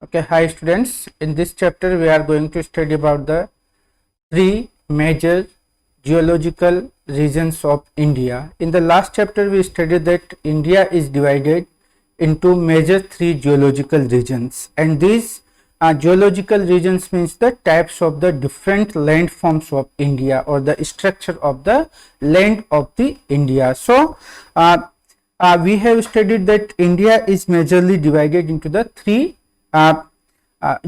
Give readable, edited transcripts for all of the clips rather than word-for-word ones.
Okay, hi students. In this chapter, we are going to study about the three major geological regions of India. In the last chapter, we studied that India is divided into major three geological regions, and these geological regions means the types of the different landforms of India or the structure of the land of the India. So, we have studied that India is majorly divided into the three uh,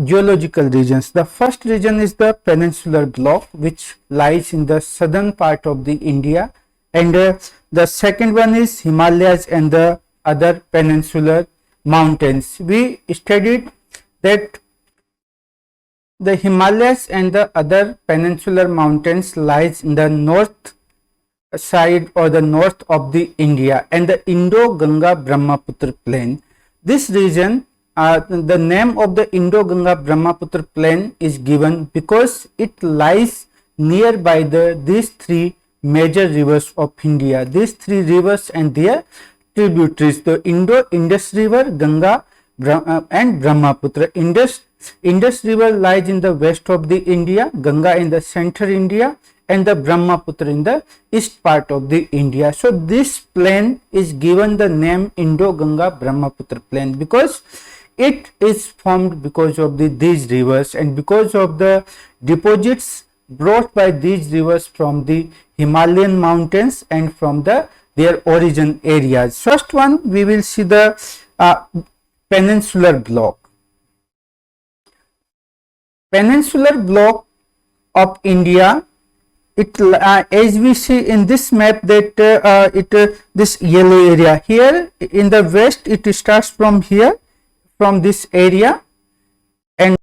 geological regions. The first region is the peninsular block, which lies in the southern part of the India, and the second one is Himalayas and the other peninsular mountains. We studied that the Himalayas and the other peninsular mountains lies in the north side or the north of the India and the Indo-Ganga Brahmaputra plain. This region, the name of the Indo-Ganga Brahmaputra plain is given because it lies nearby these three major rivers of India. These three rivers and their tributaries, the Indus River, Ganga and Brahmaputra. Indus River lies in the west of the India, Ganga in the center India, and the Brahmaputra in the east part of the India. So this plain is given the name Indo-Ganga Brahmaputra plain because it is formed because of these rivers and because of the deposits brought by these rivers from the Himalayan mountains and from their origin areas. First one, we will see the peninsular block. Peninsular block of India, it as we see in this map that this yellow area here in the west, it starts from here, from this area, and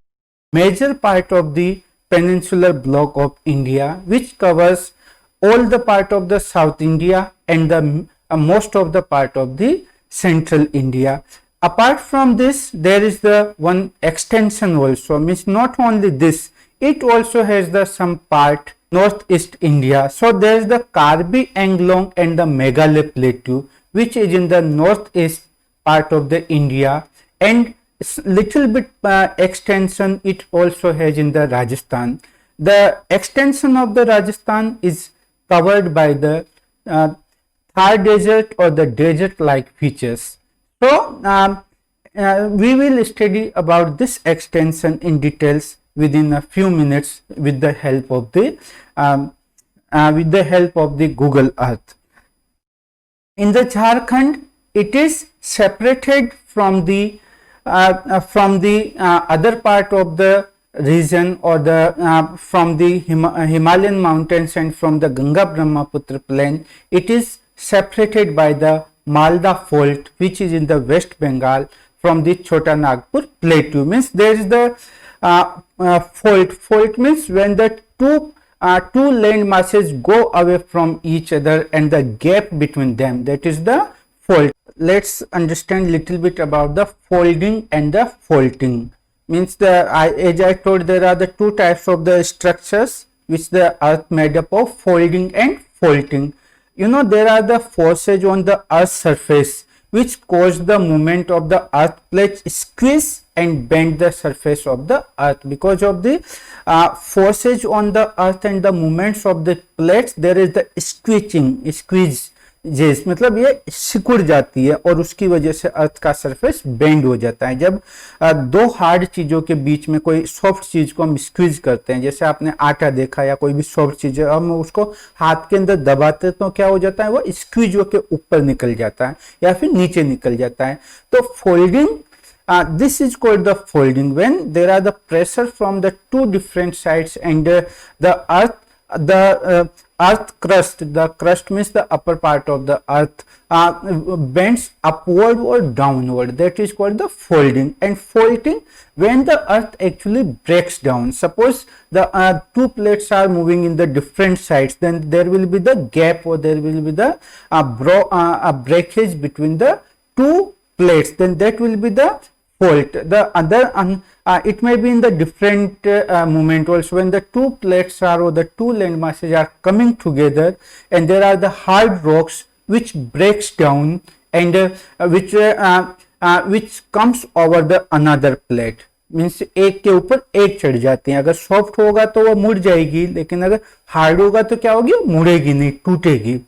major part of the peninsular block of India, which covers all the part of the South India and the most of the part of the central India. Apart from this, there is the one extension also, means not only this, it also has the some part northeast India. So there is the Karbi Anglong and the Meghalaya plateau, which is in the northeast part of the India, and little bit extension it also has in the Rajasthan. The extension of the Rajasthan is covered by the Thar desert or the desert like features. So we will study about this extension in details within a few minutes with the help of the Google Earth. In the Jharkhand, it is separated from the other part of the region or the from the Himalayan mountains and from the Ganga Brahmaputra plain. It is separated by the Malda fault, which is in the West Bengal, from the Chota Nagpur plateau. Means there is the fault. Fault means when the two land masses go away from each other and the gap between them, that is the fault. Let's understand little bit about the folding and the faulting. Means as I told, there are the two types of the structures which the earth made up of, folding and faulting. You know, there are the forces on the earth's surface which cause the movement of the earth plates squeeze and bend the surface of the earth. Because of the forces on the earth and the movements of the plates, there is the squeeze, मतलब ये सिकुड़ जाती है और उसकी वजह से अर्थ का सरफेस बेंड हो जाता है. जब दो हार्ड चीजों के बीच में कोई सॉफ्ट चीज को हम स्क्वीज करते हैं, जैसे आपने आटा देखा या कोई भी सॉफ्ट चीज है, हम उसको हाथ के अंदर दबाते तो क्या हो जाता है, वो स्क्वीज होकर ऊपर निकल जाता है या फिर नीचे निकल जाता है. तो folding, this is called the folding when there are the pressure from the two different sides and the earth crust, the crust means the upper part of the earth, bends upward or downward. That is called the folding. And faulting, when the earth actually breaks down. Suppose the two plates are moving in the different sides, then there will be the gap or there will be the breakage between the two plates, then that will be the fault. The other it may be in the different movement also, when the two plates are or the two land masses are coming together and there are the hard rocks which breaks down and which comes over the another plate. Means एक के ऊपर एक चढ़ जाती हैं। अगर soft होगा तो वो मुड़ जाएगी, लेकिन अगर हार्ड होगा तो क्या होगी, मुड़ेगी नहीं, टूटेगी।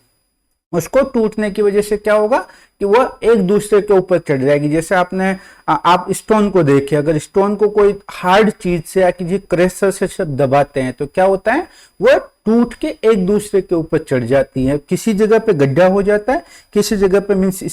उसको टूटने की वजह से क्या होगा कि वह एक दूसरे के ऊपर चढ़ जाएगी। जैसे आप स्टोन को देखिए, अगर स्टोन को कोई हार्ड चीज से या किसी क्रेशर से सब दबाते हैं तो क्या होता है, वह टूट के एक दूसरे के ऊपर चढ़ जाती है। किसी जगह पे गड्ढा हो जाता है, किसी जगह पे मीन्स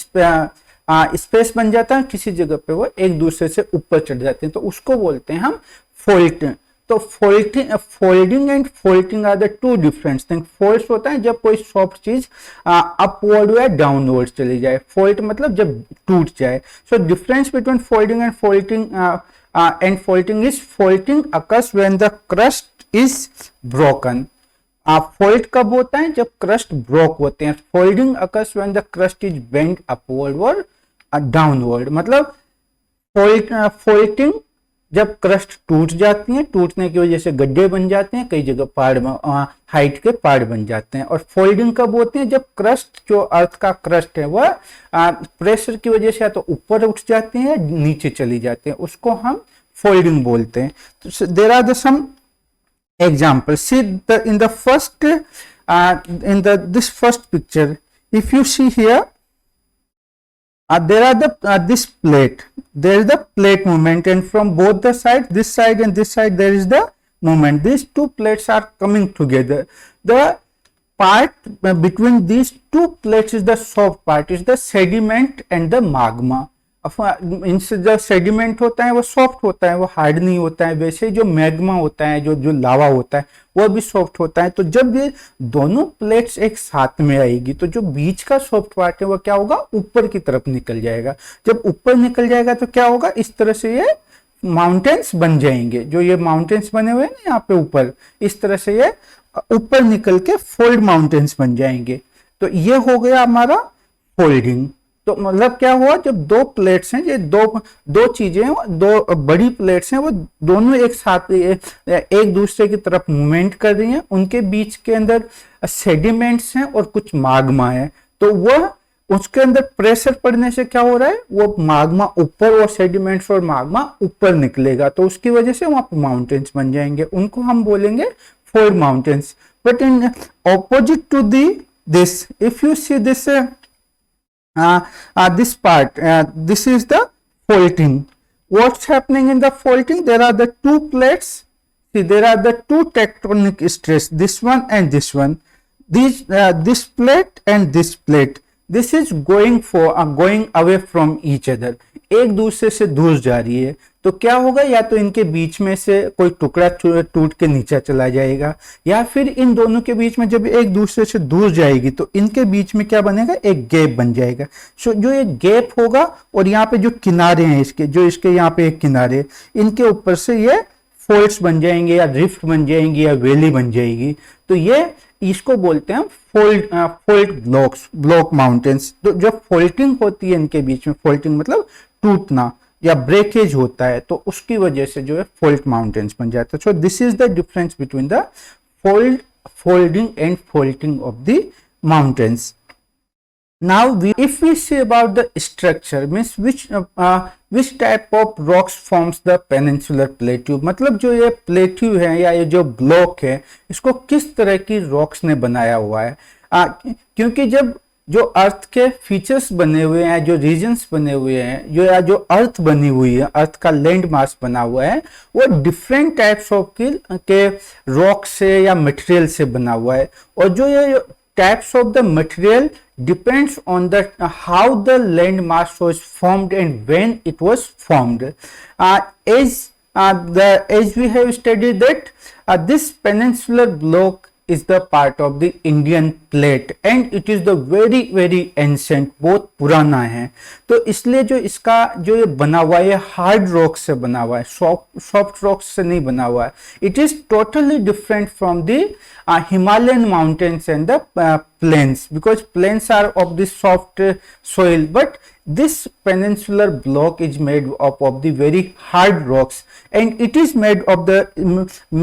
स्पेस बन जाता है, किसी जगह पे वो एक दूसरे से ऊपर चढ़ जाते हैं, तो उसको बोलते हैं हम फोल्ट। तो folding and faulting are the two different thing. Fault होता है जब कोई सॉफ्ट चीज अपवर्ड या डाउनवर्ड चली जाए, फोल्ट मतलब जब टूट जाए। So difference between folding and faulting is faulting occurs when the crust is broken. Fault कब होता है, जब क्रस्ट ब्रोक होते हैं। Folding occurs when the crust is bend upward और डाउनवर्ड। मतलब फोल्टिंग जब क्रस्ट टूट जाती है, टूटने की वजह से गड्ढे बन जाते हैं, कई जगह पहाड़ हाइट के पहाड़ बन जाते हैं। और फोल्डिंग कब होती है, जब क्रस्ट, जो अर्थ का क्रस्ट है वह प्रेशर की वजह से या तो ऊपर उठ जाती है या नीचे चली जाती है, उसको हम फोल्डिंग बोलते हैं। तो there are the some example. See in the first this first picture, if you see here, there are this plate, there is the plate movement, and from both the sides, this side and this side, there is the movement. These two plates are coming together. The part between these two plates is the soft part, is the sediment and the magma. इनसे जो sediment होता है वो soft होता है, वो hard नहीं होता है। वैसे जो मैग्मा होता है, जो लावा होता है, वो भी सॉफ्ट होता है। तो जब ये दोनों प्लेट्स एक साथ में आएगी तो जो बीच का सॉफ्ट पार्ट है वो क्या होगा, ऊपर की तरफ निकल जाएगा। जब ऊपर निकल जाएगा तो क्या होगा, इस तरह से ये माउंटेन्स बन जाएंगे। जो ये माउंटेन्स बने हुए हैं ना यहाँ पे ऊपर, इस तरह से ये ऊपर निकल के फोल्ड माउंटेन्स बन जाएंगे। तो ये हो गया हमारा फोल्डिंग। तो मतलब क्या हुआ, जब दो प्लेट्स हैं, ये दो चीजें हैं, दो बड़ी प्लेट्स हैं, वो दोनों एक साथ एक दूसरे की तरफ मूवमेंट कर रही हैं। उनके बीच के अंदर सेडिमेंट्स हैं और कुछ माग्मा है। तो वह उसके अंदर प्रेशर पड़ने से क्या हो रहा है, वो माग्मा ऊपर, वो सेडिमेंट्स और माग्मा ऊपर निकलेगा। तो उसकी वजह से वहां पर माउंटेन्स बन जाएंगे, उनको हम बोलेंगे fold mountains. But in opposite to this, if you see this this part, this is the faulting. What's happening in the faulting? There are the two plates. See, there are the two tectonic stress, this one and this one. This plate and this plate. This is going away from each other. एक दूसरे से दूर जा रही है। तो क्या होगा, या तो इनके बीच में से कोई टुकड़ा टूट के नीचे चला जाएगा, या फिर इन दोनों के बीच में जब एक दूसरे से दूर जाएगी तो इनके बीच में क्या बनेगा, एक गैप बन जाएगा। सो जो एक गैप होगा और यहाँ पे जो किनारे हैं इसके, जो इसके यहाँ पे एक किनारे, इनके ऊपर से ये फोल्ड्स बन जाएंगे या रिफ्ट बन जाएंगी या वैली बन जाएगी। तो ये इसको बोलते हैं फोल्ड ब्लॉक माउंटेन्स। तो जब फोल्टिंग होती है इनके बीच में, फोल्टिंग मतलब टूटना या ब्रेकेज होता है, तो उसकी वजह से जो है फोल्ट माउंटेन्स बन जाता है। So this is the difference between the folding and faulting of the mountains. Now, if we see about the structure, means which type of rocks forms the peninsular plateau, मतलब जो ये plateau है या ये जो ब्लॉक है, इसको किस तरह की रॉक्स ने बनाया हुआ है। क्योंकि जो अर्थ के फीचर्स बने हुए हैं, जो रीजन्स बने हुए हैं, जो अर्थ बनी हुई है, अर्थ का लैंड मास बना हुआ है, वो डिफरेंट टाइप्स ऑफ के रॉक से या मटेरियल से बना हुआ है। और जो ये types of the material depends on the how the land mass was formed and when it was formed. As we have studied that this peninsular block is the part of the Indian plate and it is the very ancient, बहुत पुराना है। तो इसलिए जो इसका जो ये बना हुआ है, हार्ड रॉक से बना हुआ है, सॉफ्ट रॉक से नहीं बना हुआ है। It is totally different from the Himalayan mountains and the plains, because plains are of the soft soil, but this peninsular block is made up of the very hard rocks, and it is made of the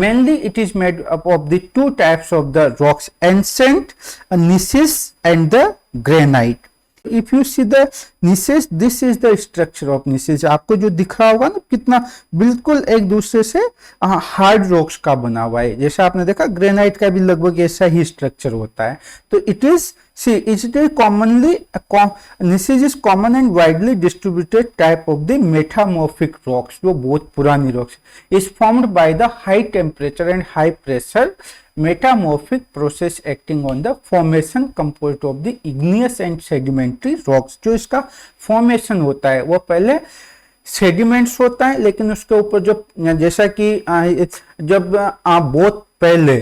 mainly it is made up of the two types of the rocks, ancient, gneiss and the granite. If you see the gneisses, this is the structure of gneisses. आपको जो दिख रहा होगा ना कितना बिल्कुल एक दूसरे से हार्ड रॉक्स का बना हुआ है। जैसे आपने देखा ग्रेनाइट का भी लगभग ऐसा ही स्ट्रक्चर होता है। तो it is see it is commonly gneisses is common and widely distributed type of the metamorphic rocks, जो बहुत पुरानी rocks is formed by the high temperature and high pressure metamorphic process acting on the formation composed of the igneous and sedimentary rocks। जो इसका formation होता है वो पहले sediments होता है, लेकिन उसके ऊपर जो जैसा कि जब बहुत पहले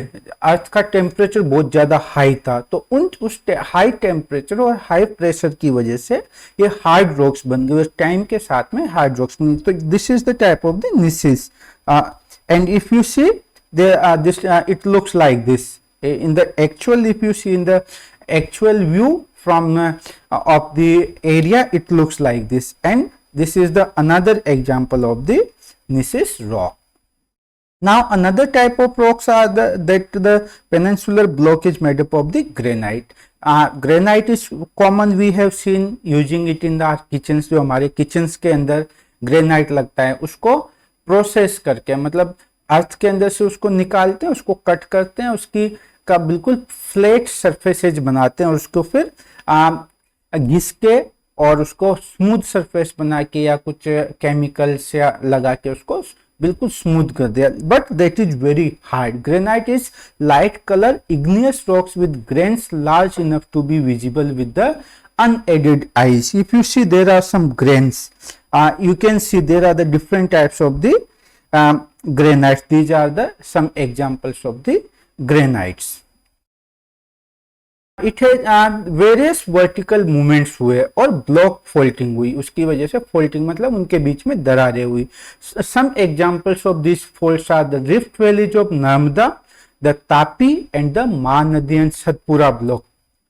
अर्थ का टेम्परेचर बहुत ज्यादा हाई था, तो उस हाई टेम्परेचर और हाई प्रेशर की वजह से ये हार्ड रॉक्स बन गए, उस टाइम के साथ में हार्ड रॉक्स बन गए। तो this is the type of the gneisses and if you see it looks like this in the actual, if you see in the actual view from of the area, it looks like this, and this is the another example of the niches rock. Now another type of rocks are that the peninsular block is made up of the granite. Granite is common, we have seen using it in the kitchens। जो हमारे kitchens के अंदर granite लगता है, उसको process करके मतलब अर्थ के अंदर से उसको निकालते हैं, उसको कट करते हैं, उसकी का बिल्कुल फ्लैट सरफेसेज बनाते हैं और उसको फिर घिस के और उसको स्मूथ सरफेस बना के या कुछ केमिकल्स या लगा के उसको बिल्कुल स्मूथ कर दिया। But that is very hard. Granite is light colour igneous rocks with grains large enough to be visible with the unaided eyes। If you see there are some grains, you can see there are the different types of the granites। These are the some examples of the granites। It has various vertical movements हुए और block faulting हुई, उसकी वजह से faulting मतलब उनके बीच में दरारें हुई। Some examples of these faults are the rift valleys of Narmada, the Tapi and the Mahanadi and Satpura block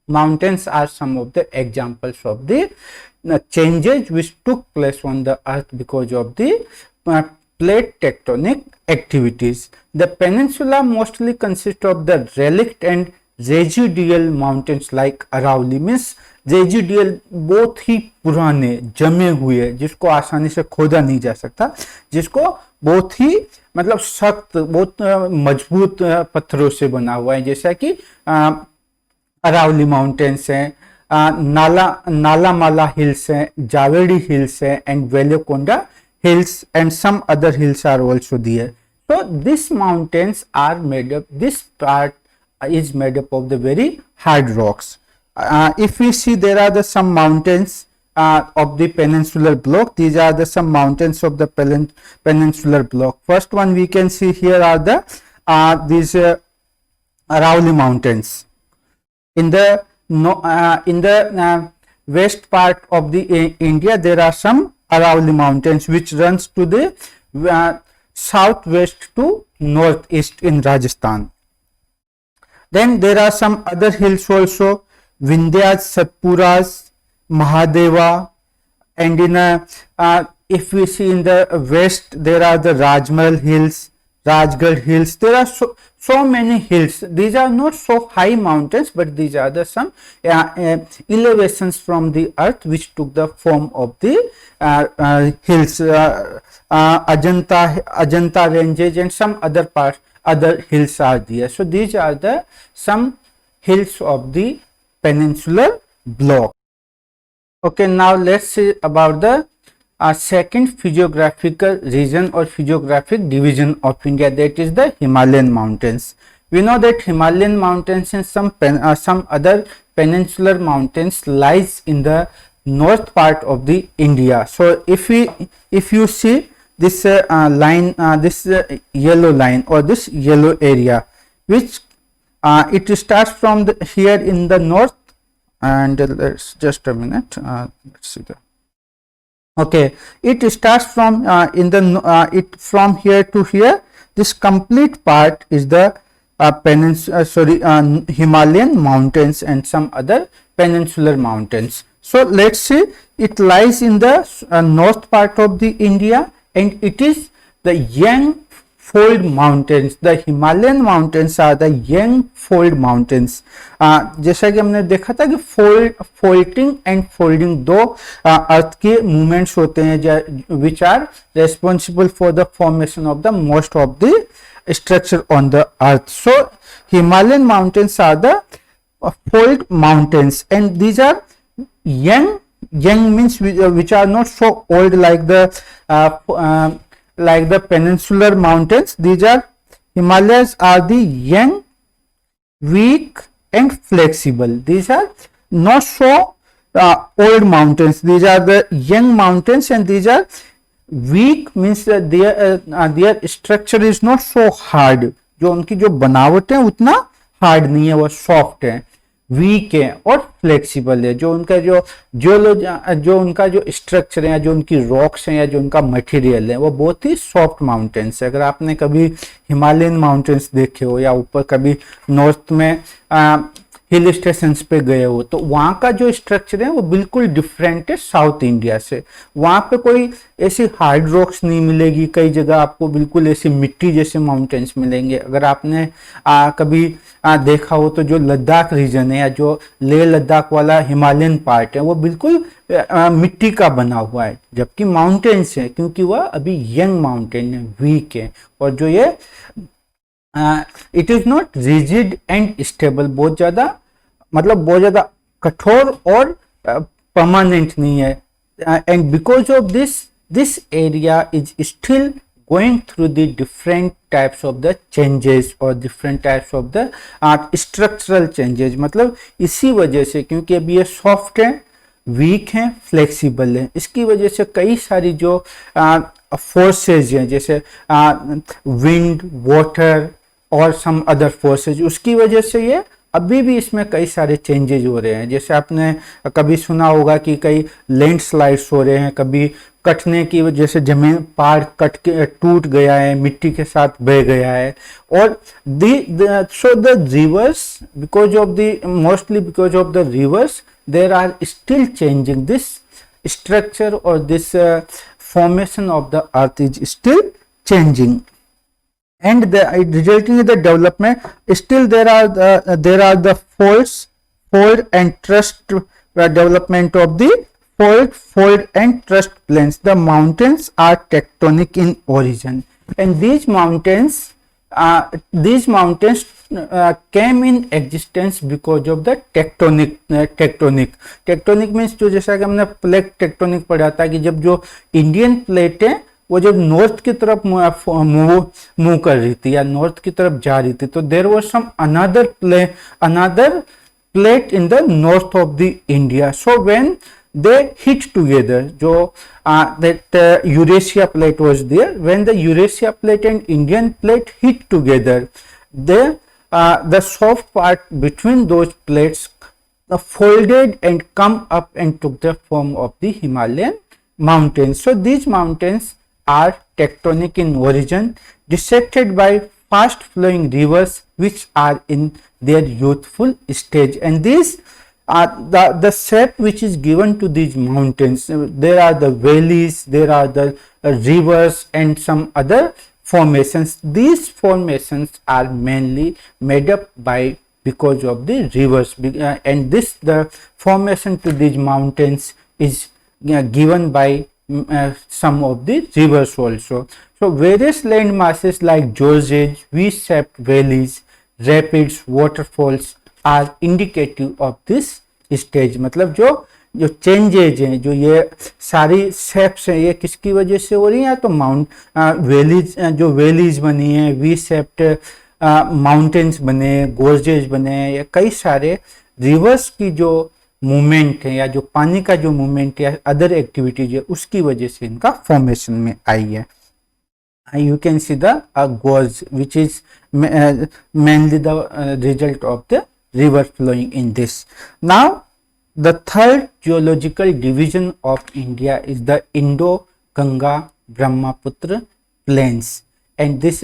mountains are some of the examples of the changes which took place on the earth because of the plate tectonic activities। The peninsula mostly consists of the relict and residual mountains like Aravalli, means residual बहुत ही पुराने जमे हुए, जिसको आसानी से खोदा नहीं जा सकता, जिसको बहुत ही मतलब सख्त बहुत मजबूत पत्थरों से बना हुआ है, जैसा कि अरावली माउंटेन्स हैं, नालामाला हिल्स हैं, जावेरी हिल्स हैं and Velikonda hills and some other hills are also there। So these mountains are made up, this part is made up of the very hard rocks। If we see there are the some mountains of the peninsular block, these are the some mountains of the peninsular block। First one we can see here are the these Aravalli mountains। In the west part of the India there are some Aravalli mountains which runs to the southwest to northeast in Rajasthan। Then there are some other hills also, Vindhyas, Satpuras, Mahadeva, and in if we see in the west there are the Rajmahal hills, Rajgarh hills। There are so many hills। These are not so high mountains, but these are the some elevations from the earth which took the form of the hills। Ajanta ranges and some other hills are there। So these are the some hills of the peninsular block। Okay, now let's see about the second physiographical region or physiographic division of India, that is the Himalayan mountains। We know that Himalayan mountains and some other peninsular mountains lies in the north part of the India। So if you see this line, this yellow line or this yellow area, which it starts from here in the north, and let's just a minute, let's see the okay, it starts from it from here to here। This complete part is the Himalayan mountains and some other peninsular mountains। So let's see, it lies in the north part of the India, and it is the young fold mountains. The Himalayan mountains are the young fold mountains. जैसा कि हमने देखा था कि folding and folding दो अर्थ के movements होते हैं which are responsible for the formation of the most of the structure on the earth. So Himalayan mountains are the fold mountains, and these are young means which are not so old like the peninsular mountains. These are Himalayas are the young, weak and flexible. These are not so old mountains. These are the young mountains, and these are weak means that their structure is not so hard. जो उनकी जो बनावट है उतना hard नहीं है, वो soft है, वीक है और फ्लेक्सिबल है. जो उनका जो उनका जो स्ट्रक्चर है, जो उनकी रॉक्स हैं या जो उनका मटेरियल है, वो बहुत ही सॉफ्ट माउंटेन्स है. अगर आपने कभी हिमालयन माउंटेन्स देखे हो या ऊपर कभी नॉर्थ में हिल स्टेशंस पे गए हो, तो वहाँ का जो स्ट्रक्चर है वो बिल्कुल डिफरेंट है साउथ इंडिया से. वहाँ पे कोई ऐसी हार्ड रॉक्स नहीं मिलेगी. कई जगह आपको बिल्कुल ऐसी मिट्टी जैसे माउंटेन्स मिलेंगे. अगर आपने कभी देखा हो तो जो लद्दाख रीजन है या जो लेह लद्दाख वाला हिमालयन पार्ट है वो बिल्कुल मिट्टी का बना हुआ है, जबकि माउंटेन्स है क्योंकि वह अभी यंग माउंटेन है, वीक है. और जो ये it is not rigid and stable, बहुत ज्यादा कठोर और परमानेंट नहीं है. And because of this area is still going through the different types of the changes or different types of the structural changes. मतलब इसी वजह से, क्योंकि अभी ये सॉफ्ट है, वीक है, फ्लेक्सिबल है, इसकी वजह से कई सारी जो फोर्सेज हैं जैसे विंड, वाटर और सम अदर फोर्सेज, उसकी वजह से ये अभी भी इसमें कई सारे चेंजेज हो रहे हैं. जैसे आपने कभी सुना होगा कि कई लैंडस्लाइड्स हो रहे हैं, कभी कटने की वजह से जमीन पहाड़ कट के टूट गया है, मिट्टी के साथ बह गया है. और so the rivers, because of the mostly because of the rivers there are still changing this structure और this formation of the earth is still changing. And resulting in the development, still there are the fold and thrust development of the fold and thrust plains. The mountains are tectonic in origin, and these mountains came in existence because of the tectonic means जो जैसा कि हमने plate tectonic पढ़ा था कि जब जो Indian plate है वो जब नॉर्थ की तरफ मूव कर रही थी या नॉर्थ की तरफ जा रही थी, तो there was some another plate in the north of the India. So when they hit together, जो that Eurasia plate was there, when the Eurasia plate and Indian plate hit together, the soft part between those plates folded and come up and took the form of the Himalayan mountains. So these mountains are tectonic in origin, dissected by fast flowing rivers which are in their youthful stage. And these are the shape which is given to these mountains. There are the valleys, there are the rivers and some other formations. These formations are mainly made up by because of the rivers, and the formation to these mountains is given by some of the rivers also. So various land masses like gorges, V-shaped valleys, rapids, waterfalls are indicative of this stage. मतलब जो changes हैं, जो ये सारी shapes हैं, ये किसकी वजह से हो रही है? तो वैलीज, जो वैलीज बनी है, वी शेप्ड माउंटेन्स बने, गोर्जेज बने, या कई सारे रिवर्स की जो मूवमेंट है या जो पानी का जो मूवमेंट या अदर एक्टिविटीज है उसकी वजह से इनका फॉर्मेशन में आई है. You can see the gorge which is mainly the result of the river flowing in this. Now the third geological division of India is the Indo-Ganga Brahmaputra plains, and this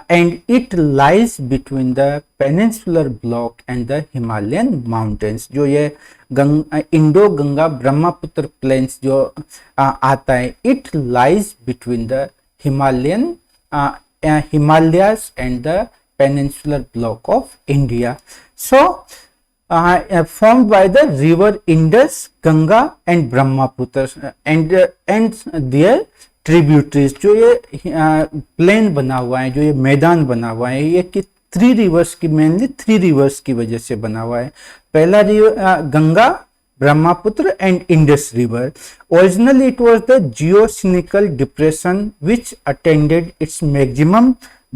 and it lies between the peninsular block and the Himalayan mountains. जो ये Indo Ganga Brahmaputra planes जो आता है, it lies between the Himalayan Himalayas and the peninsular block of India. So formed by the river Indus, Ganga and Brahmaputra and their tributaries. जो ये plane बना हुआ है, जो ये मैदान बना हुआ है, ये कि थ्री रिवर्स की, मेनली थ्री रिवर्स की वजह से बना हुआ है. पहला river Ganga, Brahmaputra and Indus river. Originally it was the geosynclinal depression which attended its maximum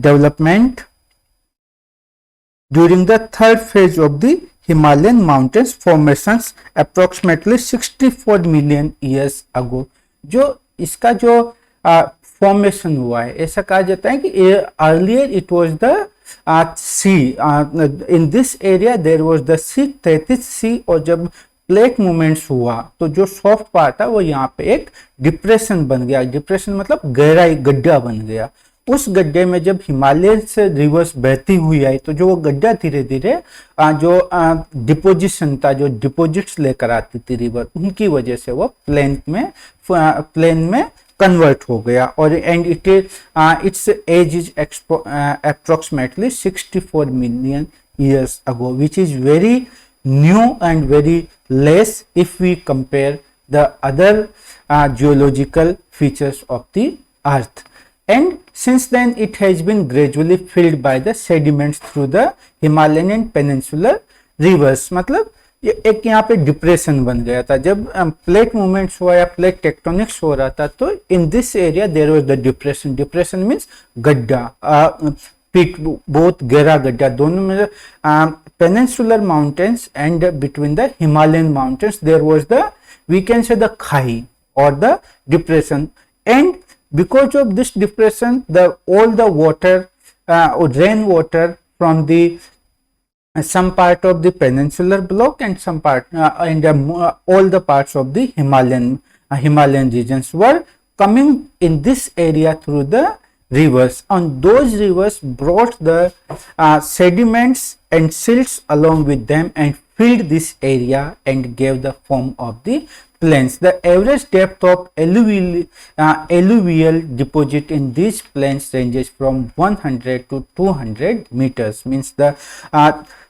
development during the third phase of the Himalayan mountains formations approximately 64 million years ago. जो इसका जो फॉर्मेशन हुआ है, ऐसा कहा जाता है कि earlier it was the sea, in this area there was the sea, 33 sea, और जब प्लेट मूवमेंट्स हुआ तो जो सॉफ्ट पार्ट था वो यहाँ पे एक डिप्रेशन बन गया. डिप्रेशन मतलब गहराई, गड्ढा बन गया. उस गड्ढे में जब हिमालय से रिवर्स बहती हुई आई तो जो वो गड्ढा धीरे धीरे जो डिपोजिशन था, जो डिपोजिट्स लेकर आती थी रिवर, उनकी वजह से वो प्लेन में कन्वर्ट हो गया. और and its age is approximately 64 million years ago, which is very new and very less if we compare the other geological features of the earth. And since then it has been gradually filled by the sediments through the Himalayan and peninsular rivers. मतलब ये एक यहाँ पे depression बन गया था जब plate movements हुआ या प्लेट टेक्टोनिक्स हो रहा था. तो in this area there was the depression. Depression means गड्ढा, पिट, बहुत गहरा गड्ढा. दोनों में peninsular mountains and between the Himalayan mountains there was the, we can say, the khai or the depression. And because of this depression, all the water, rain water from the some part of the peninsular block and some part and all the parts of the Himalayan regions were coming in this area through the rivers. And those rivers brought the sediments and silts along with them and filled this area and gave the form of the plains. The average depth of alluvial deposit in these plains ranges from 100 to 200 meters. Means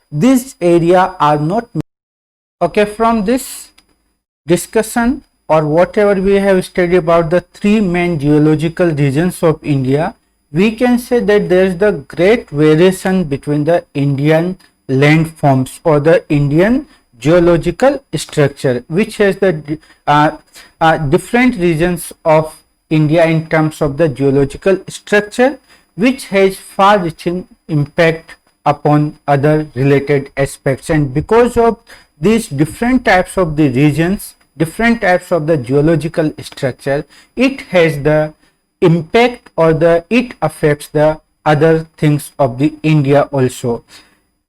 this area are not okay. From this discussion or whatever we have studied about the three main geological regions of India, we can say that there is the great variation between the Indian landforms or the Indian geological structure, which has the different regions of India in terms of the geological structure, which has far-reaching impact upon other related aspects. And because of these different types of the regions, different types of the geological structure, it has the impact or it affects the other things of the India also.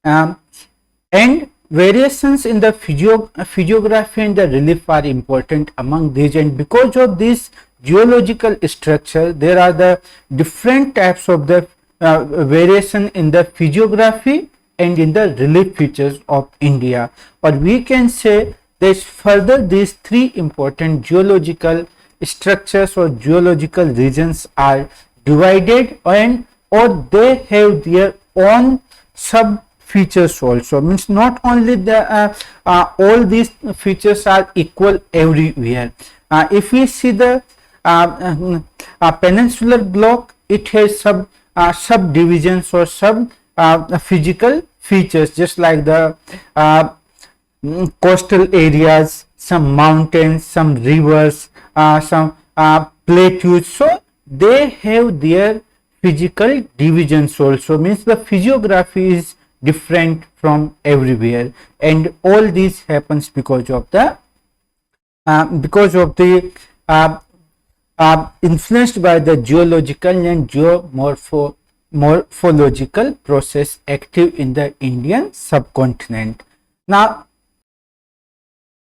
And variations in the physiography and the relief are important among these. And because of this geological structure, there are the different types of the variation in the physiography and in the relief features of India. Or we can say there's further these three important geological structures or geological regions are divided and or they have their own sub features also. Means not only the all these features are equal everywhere. If we see the peninsular block, it has subdivisions or sub physical features, just like the coastal areas, some mountains, some rivers, some plateaus. So they have their physical divisions also. Means the physiography is different from everywhere, and all this happens because of the influenced by the geological and morphological process active in the Indian subcontinent. Now